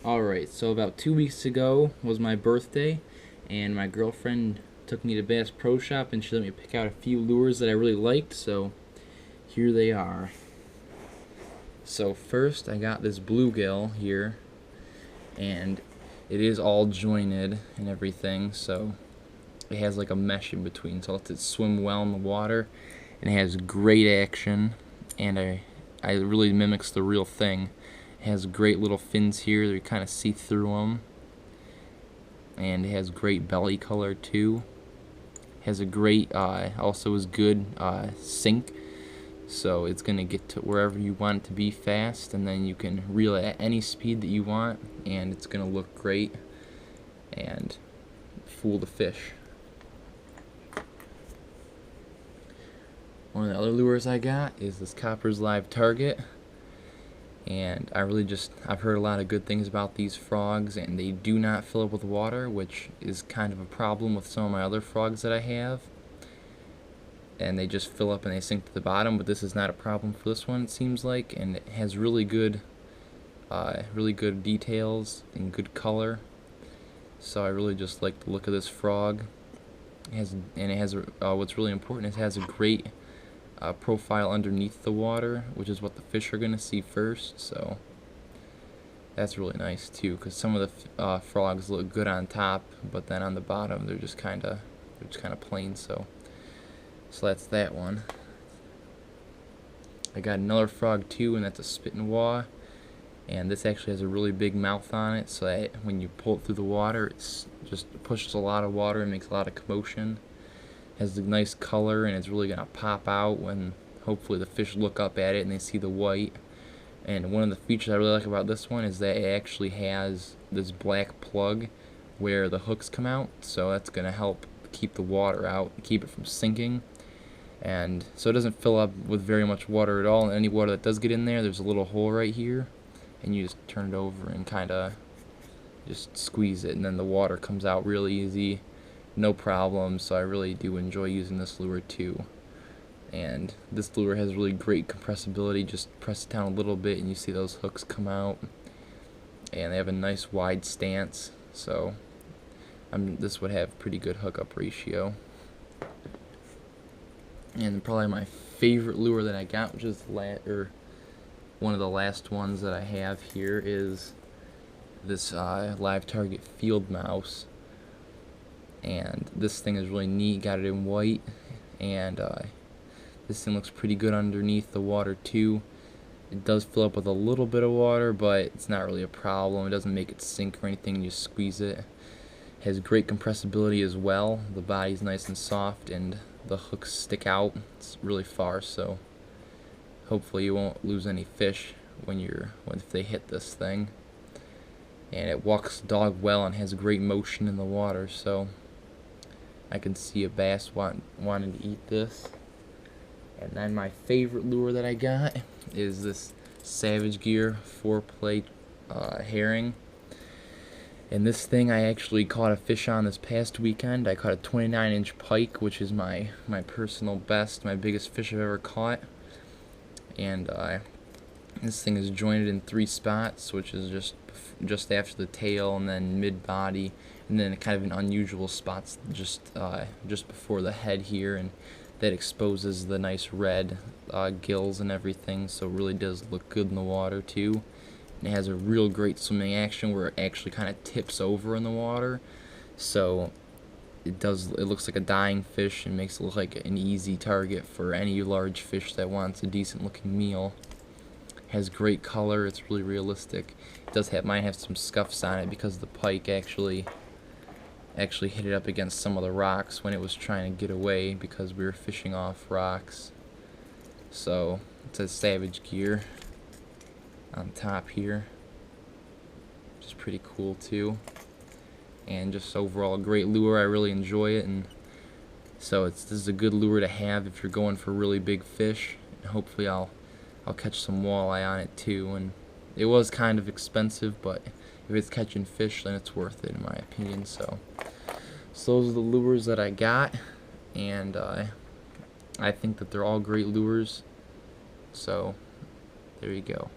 Alright, so about 2 weeks ago was my birthday, and my girlfriend took me to Bass Pro Shop and she let me pick out a few lures that I really liked, so here they are. So first I got this bluegill here, and it is all jointed and everything, so it has like a mesh in between, so it lets it swim well in the water, and it has great action, and I really mimics the real thing. It has great little fins here that you kind of see through them, and it has great belly color too. It has a great, also is good sink, so it's gonna get to wherever you want it to be fast, and then you can reel it at any speed that you want, and it's gonna look great and fool the fish. One of the other lures I got is this Copper's Livetarget, and I've heard a lot of good things about these frogs, and they do not fill up with water, which is kind of a problem with some of my other frogs that I have, and they just fill up and they sink to the bottom, but this is not a problem for this one, it seems like, and it has really good details and good color, so I really just like the look of this frog. What's really important, it has a great profile underneath the water, which is what the fish are going to see first, so that's really nice too, because some of the frogs look good on top, but then on the bottom they're just kind of plain, so that's that one. I got another frog too, and that's a Spittin, and this actually has a really big mouth on it, so that when you pull it through the water, it just pushes a lot of water and makes a lot of commotion. Has a nice color, and it's really gonna pop out when hopefully the fish look up at it and they see the white. And one of the features I really like about this one is that it actually has this black plug where the hooks come out, so that's gonna help keep the water out, keep it from sinking, and so it doesn't fill up with very much water at all. And any water that does get in there, there's a little hole right here, and you just turn it over and kinda just squeeze it, and then the water comes out real easy, no problem. So I really do enjoy using this lure too. And this lure has really great compressibility. Just press it down a little bit and you see those hooks come out, and they have a nice wide stance, so this would have pretty good hookup ratio. And probably my favorite lure that I got, which is one of the last ones that I have here, is this Livetarget Field Mouse. And this thing is really neat, got it in white, and this thing looks pretty good underneath the water too. It does fill up with a little bit of water, but it's not really a problem. It doesn't make it sink or anything, you squeeze it. It has great compressibility as well. The body's nice and soft, and the hooks stick out really far, so hopefully you won't lose any fish if they hit this thing. And it walks the dog well and has great motion in the water, so I can see a bass wanting to eat this. And then my favorite lure that I got is this Savage Gear 4-play herring. And this thing I actually caught a fish on this past weekend. I caught a 29-inch pike, which is my personal best, my biggest fish I've ever caught. And this thing is jointed in 3 spots, which is just after the tail, and then mid-body, and then kind of an unusual spots just before the head here, and that exposes the nice red gills and everything, so it really does look good in the water too. And it has a real great swimming action where it actually kind of tips over in the water, so it looks like a dying fish and makes it look like an easy target for any large fish that wants a decent looking meal. Has great color, it's really realistic. It might have some scuffs on it because the pike actually hit it up against some of the rocks when it was trying to get away, because we were fishing off rocks. So it says Savage Gear on top here, which is pretty cool too. And just overall a great lure. I really enjoy it, and so this is a good lure to have if you're going for really big fish. And hopefully I'll catch some walleye on it too. And it was kind of expensive, but if it's catching fish, then it's worth it in my opinion. So those are the lures that I got, and I think that they're all great lures. So there you go.